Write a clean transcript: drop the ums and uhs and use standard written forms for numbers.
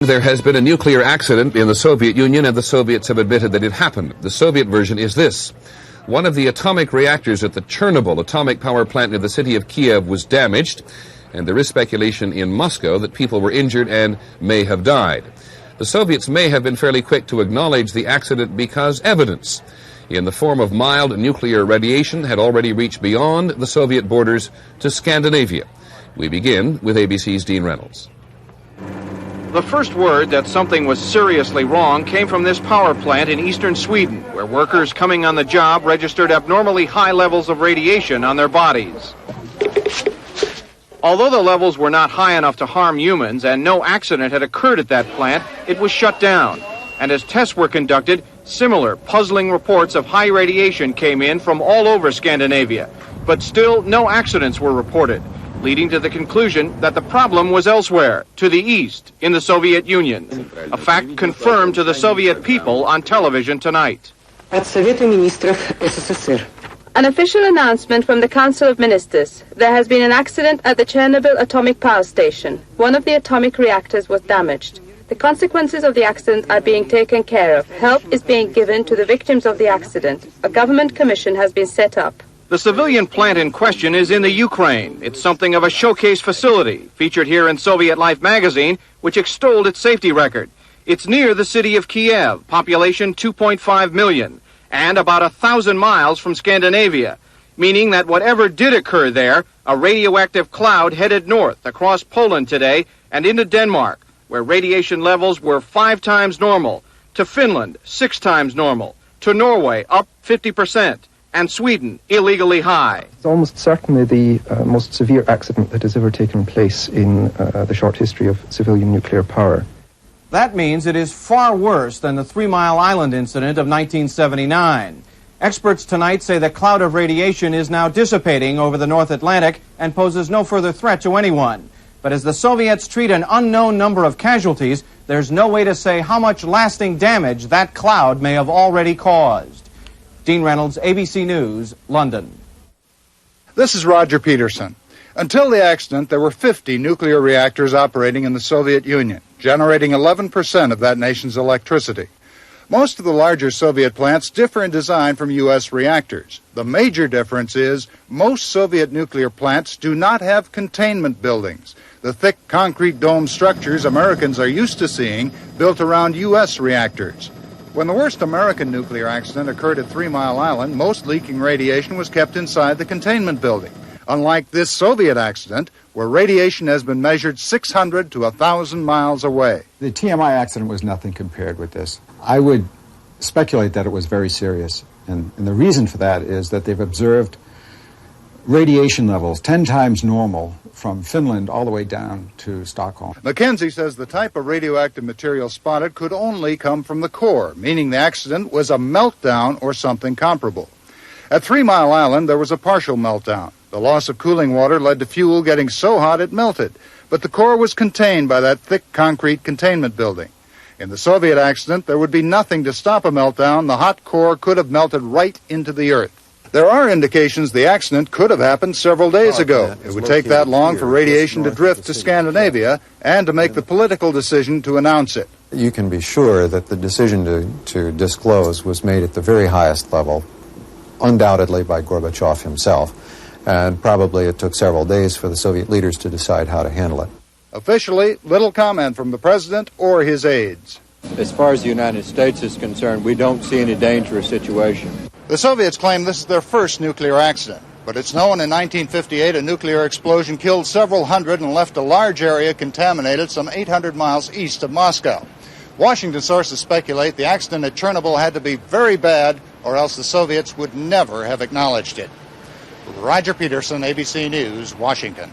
There has been a nuclear accident in the Soviet Union, and the Soviets have admitted that it happened. The Soviet version is this. One of the atomic reactors at the Chernobyl atomic power plant near the city of Kiev was damaged, and there is speculation in Moscow that people were injured and may have died. The Soviets may have been fairly quick to acknowledge the accident because evidence in the form of mild nuclear radiation had already reached beyond the Soviet borders to Scandinavia. We begin with ABC's Dean Reynolds. The first word that something was seriously wrong came from this power plant in eastern Sweden, where workers coming on the job registered abnormally high levels of radiation on their bodies. Although the levels were not high enough to harm humans and no accident had occurred at that plant, it was shut down. And as tests were conducted, similar puzzling reports of high radiation came in from all over Scandinavia. But still, no accidents were reported, leading to the conclusion that the problem was elsewhere, to the east, in the Soviet Union, a fact confirmed to the Soviet people on television tonight. От Совета министров СССР. An official announcement from the Council of Ministers. There has been an accident at the Chernobyl atomic power station. One of the atomic reactors was damaged. The consequences of the accident are being taken care of. Help is being given to the victims of the accident. A government commission has been set up. The civilian plant in question is in the Ukraine. It's something of a showcase facility, featured here in Soviet Life magazine, which extolled its safety record. It's near the city of Kiev, population 2.5 million, and about 1,000 miles from Scandinavia, meaning that whatever did occur there, a radioactive cloud headed north across Poland today and into Denmark, where radiation levels were 5 times normal, to Finland, 6 times normal, to Norway, up 50%. And Sweden, illegally high. It's almost certainly the most severe accident that has ever taken place in the short history of civilian nuclear power. That means it is far worse than the 3 Mile Island incident of 1979. Experts tonight say the cloud of radiation is now dissipating over the North Atlantic and poses no further threat to anyone. But as the Soviets treat an unknown number of casualties, there's no way to say how much lasting damage that cloud may have already caused. Dean Reynolds, ABC News, London. This is Roger Peterson. Until the accident, there were 50 nuclear reactors operating in the Soviet Union, generating 11% of that nation's electricity. Most of the larger Soviet plants differ in design from U.S. reactors. The major difference is most Soviet nuclear plants do not have containment buildings, the thick concrete dome structures Americans are used to seeing built around U.S. reactors. When the worst American nuclear accident occurred at 3 Mile Island, most leaking radiation was kept inside the containment building, unlike this Soviet accident, where radiation has been measured 600 to 1,000 miles away. The TMI accident was nothing compared with this. I would speculate that it was very serious, and the reason for that is that they've observed radiation levels 10 times normal from Finland all the way down to Stockholm. McKenzie says the type of radioactive material spotted could only come from the core, meaning the accident was a meltdown or something comparable. At 3 Mile Island, there was a partial meltdown. The loss of cooling water led to fuel getting so hot it melted, but the core was contained by that thick concrete containment building. In the Soviet accident, there would be nothing to stop a meltdown. The hot core could have melted right into the earth. There are indications the accident could have happened several days ago. It would take that long for radiation to drift to Scandinavia and to make the political decision to announce it. You can be sure that the decision to disclose was made at the very highest level, undoubtedly by Gorbachev himself, and probably it took several days for the Soviet leaders to decide how to handle it. Officially, little comment from the president or his aides. As far as the United States is concerned, we don't see any dangerous situation. The Soviets claim this is their first nuclear accident, but it's known in 1958 a nuclear explosion killed several hundred and left a large area contaminated some 800 miles east of Moscow. Washington sources speculate the accident at Chernobyl had to be very bad, or else the Soviets would never have acknowledged it. Roger Peterson, ABC News, Washington.